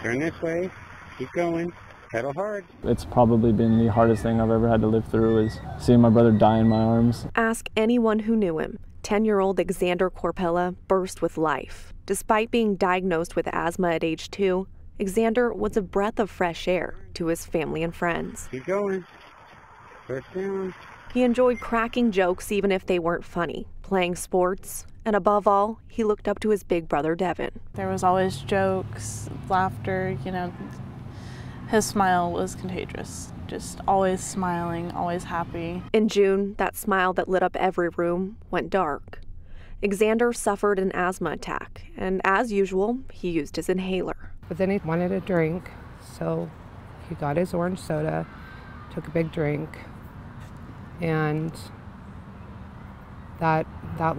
Turn this way. Keep going. Pedal hard. It's probably been the hardest thing I've ever had to live through is seeing my brother die in my arms. Ask anyone who knew him. 10-year-old Xander Corpella burst with life. Despite being diagnosed with asthma at age 2, Xander was a breath of fresh air to his family and friends. Keep going. First down. He enjoyed cracking jokes even if they weren't funny, playing sports, and above all, he looked up to his big brother Devin. There was always jokes, laughter, His smile was contagious. Just always smiling, always happy. In June, that smile that lit up every room went dark. Xander suffered an asthma attack, and as usual, he used his inhaler. But then he wanted a drink, so he got his orange soda, took a big drink, and that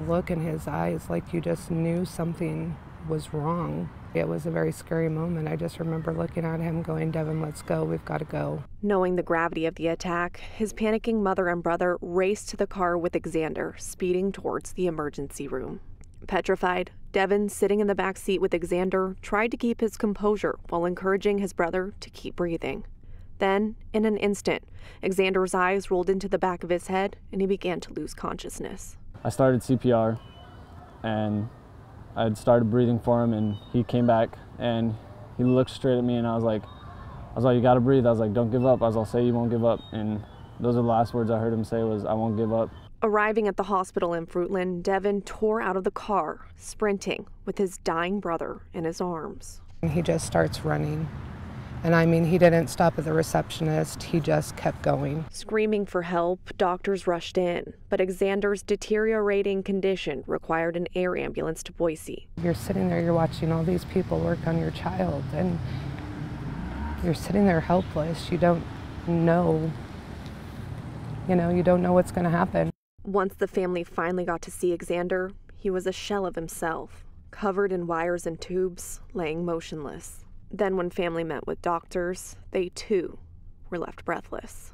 look in his eyes, like you just knew something was wrong. It was a very scary moment. I just remember looking at him going, Devin, let's go, we've got to go. Knowing the gravity of the attack, his panicking mother and brother raced to the car with Xander, speeding towards the emergency room. Petrified, Devin, sitting in the back seat with Xander, tried to keep his composure while encouraging his brother to keep breathing. Then, in an instant, Xander's eyes rolled into the back of his head and he began to lose consciousness. I started CPR and I had started breathing for him, and he came back and he looked straight at me, and I was like, you gotta breathe. I was like, don't give up. I was like, say you won't give up. And those are the last words I heard him say was, I won't give up. Arriving at the hospital in Fruitland, Devin tore out of the car, sprinting with his dying brother in his arms. He just starts running. And I mean, he didn't stop at the receptionist, he just kept going. Screaming for help, doctors rushed in, but Xander's deteriorating condition required an air ambulance to Boise. You're sitting there, you're watching all these people work on your child, and you're sitting there helpless. You don't know, you don't know what's gonna happen. Once the family finally got to see Xander, he was a shell of himself, covered in wires and tubes, laying motionless. Then when family met with doctors, they too were left breathless.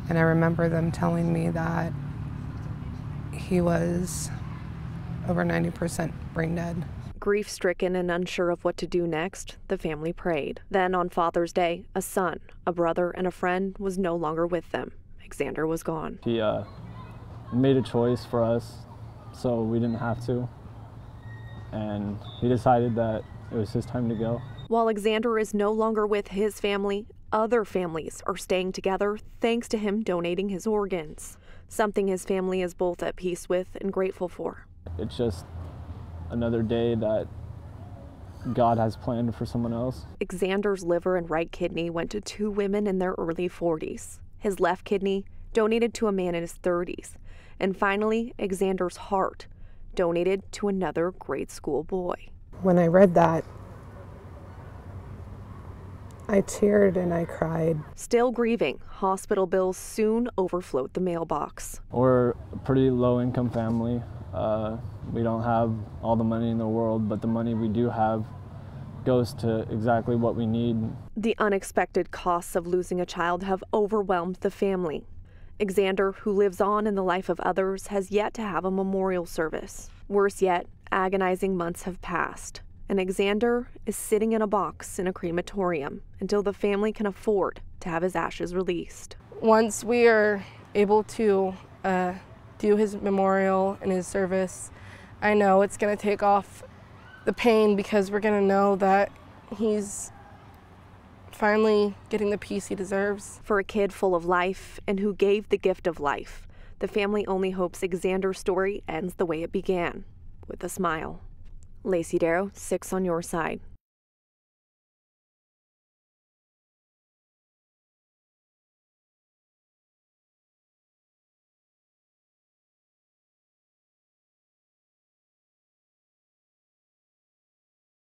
And I remember them telling me that he was over 90% brain dead. Grief-stricken and unsure of what to do next, the family prayed. Then on Father's Day, a son, a brother, and a friend was no longer with them. Xander was gone. He made a choice for us, so we didn't have to. And he decided that it was his time to go. While Xander is no longer with his family, other families are staying together thanks to him donating his organs, something his family is both at peace with and grateful for. It's just another day that God has planned for someone else. Xander's liver and right kidney went to 2 women in their early 40s. His left kidney donated to a man in his 30s. And finally, Xander's heart donated to another grade school boy. When I read that, I teared and I cried. Still grieving, hospital bills soon overflowed the mailbox. We're a pretty low-income family. We don't have all the money in the world, but the money we do have goes to exactly what we need. The unexpected costs of losing a child have overwhelmed the family. Xander, who lives on in the life of others, has yet to have a memorial service. Worse yet, agonizing months have passed, and Xander is sitting in a box in a crematorium until the family can afford to have his ashes released. Once we are able to do his memorial and his service, I know it's going to take off the pain because we're going to know that he's finally getting the peace he deserves. For a kid full of life and who gave the gift of life, the family only hopes Xander's story ends the way it began, with a smile. Lacey Darrow, 6 on Your Side.